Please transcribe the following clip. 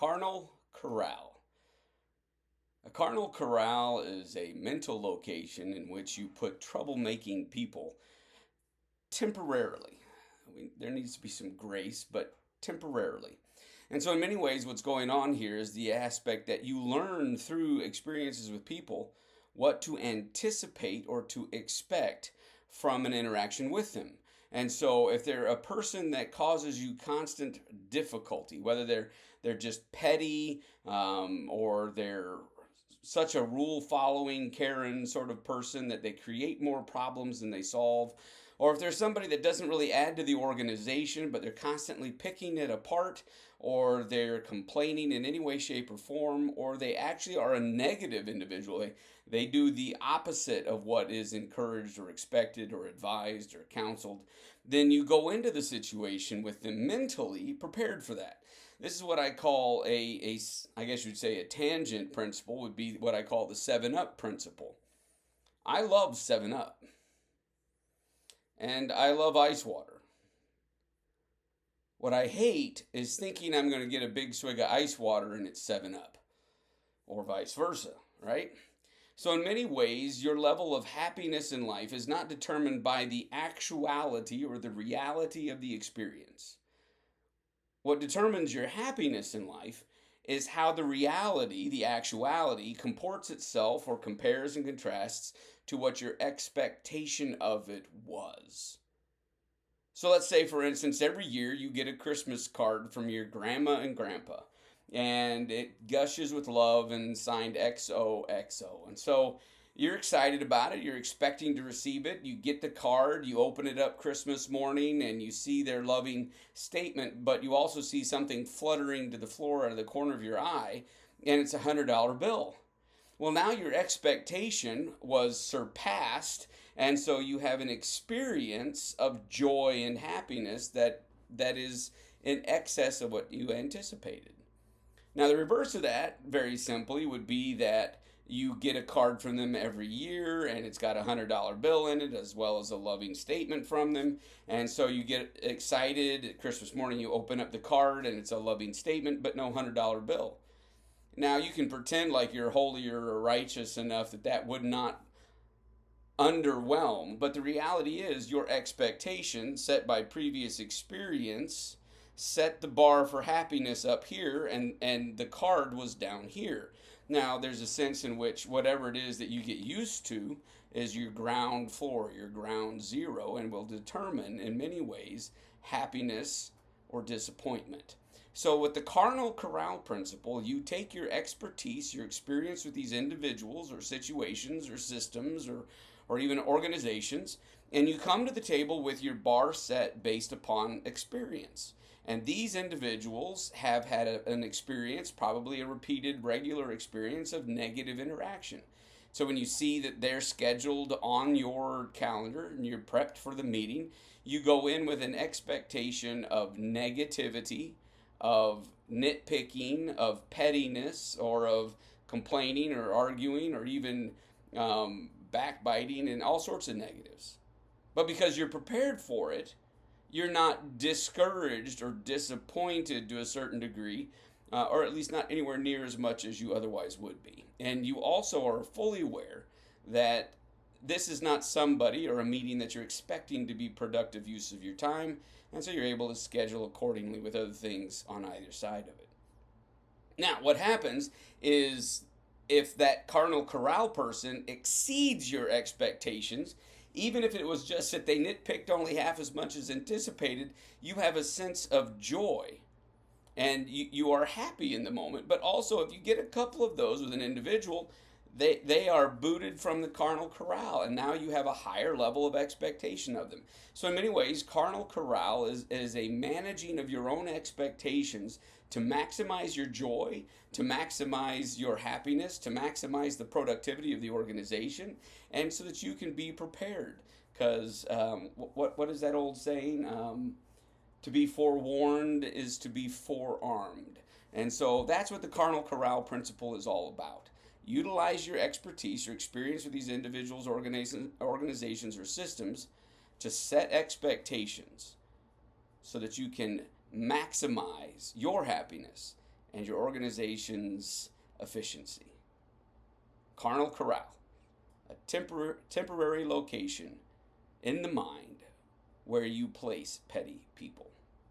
Carnal Corral. A carnal corral is a mental location in which you put troublemaking people temporarily. There needs to be some grace, but temporarily. And so, in many ways, what's going on here is the aspect that you learn through experiences with people what to anticipate or to expect from an interaction with them. And so, if they're a person that causes you constant difficulty, whether they're just petty or they're such a rule following Karen sort of person that they create more problems than they solve, or if there's somebody that doesn't really add to the organization, but they're constantly picking it apart, or they're complaining in any way, shape, or form, or they actually are a negative individual. They do the opposite of what is encouraged or expected or advised or counseled, then you go into the situation with them mentally prepared for that. This is what I call I guess you'd say a tangent principle would be what I call the 7-Up principle. I love 7-Up. And I love ice water. What I hate is thinking I'm going to get a big swig of ice water and it's 7-Up. Or vice versa, right? So in many ways, your level of happiness in life is not determined by the actuality or the reality of the experience. What determines your happiness in life is how the reality, the actuality, comports itself or compares and contrasts to what your expectation of it was. So let's say, for instance, every year you get a Christmas card from your grandma and grandpa, and it gushes with love and signed XOXO. And so you're excited about it. You're expecting to receive it. You get the card. You open it up Christmas morning and you see their loving statement, but you also see something fluttering to the floor out of the corner of your eye, and it's $100 bill. Well, now your expectation was surpassed, and so you have an experience of joy and happiness that is in excess of what you anticipated. Now, the reverse of that, very simply, would be that you get a card from them every year and it's got a $100 bill in it as well as a loving statement from them. And so you get excited at Christmas morning, you open up the card and it's a loving statement but no $100 bill. Now you can pretend like you're holy or righteous enough that that would not underwhelm, but the reality is your expectation set by previous experience set the bar for happiness up here, and the card was down here. Now, there's a sense in which whatever it is that you get used to is your ground floor, your ground zero, and will determine in many ways happiness or disappointment. So, with the Carnal Corral principle, you take your expertise, your experience with these individuals or situations or systems or even organizations, and you come to the table with your bar set based upon experience. And these individuals have had an experience, probably a repeated, regular experience of negative interaction. So when you see that they're scheduled on your calendar and you're prepped for the meeting, you go in with an expectation of negativity, of nitpicking, of pettiness, or of complaining or arguing or even backbiting and all sorts of negatives. But because you're prepared for it, you're not discouraged or disappointed to a certain degree, or at least not anywhere near as much as you otherwise would be. And you also are fully aware that this is not somebody or a meeting that you're expecting to be productive use of your time, and so you're able to schedule accordingly with other things on either side of it. Now, what happens is if that Carnal Corral person exceeds your expectations, even if it was just that they nitpicked only half as much as anticipated, you have a sense of joy and you are happy in the moment. But also, if you get a couple of those with an individual, they are booted from the Carnal Corral, and now you have a higher level of expectation of them. So in many ways, Carnal Corral is a managing of your own expectations to maximize your joy, to maximize your happiness, to maximize the productivity of the organization, and so that you can be prepared. Because what is that old saying? To be forewarned is to be forearmed. And so that's what the Carnal Corral principle is all about. Utilize your expertise, your experience with these individuals, organizations, or systems to set expectations so that you can maximize your happiness and your organization's efficiency. Carnal Corral, a temporary location in the mind where you place petty people.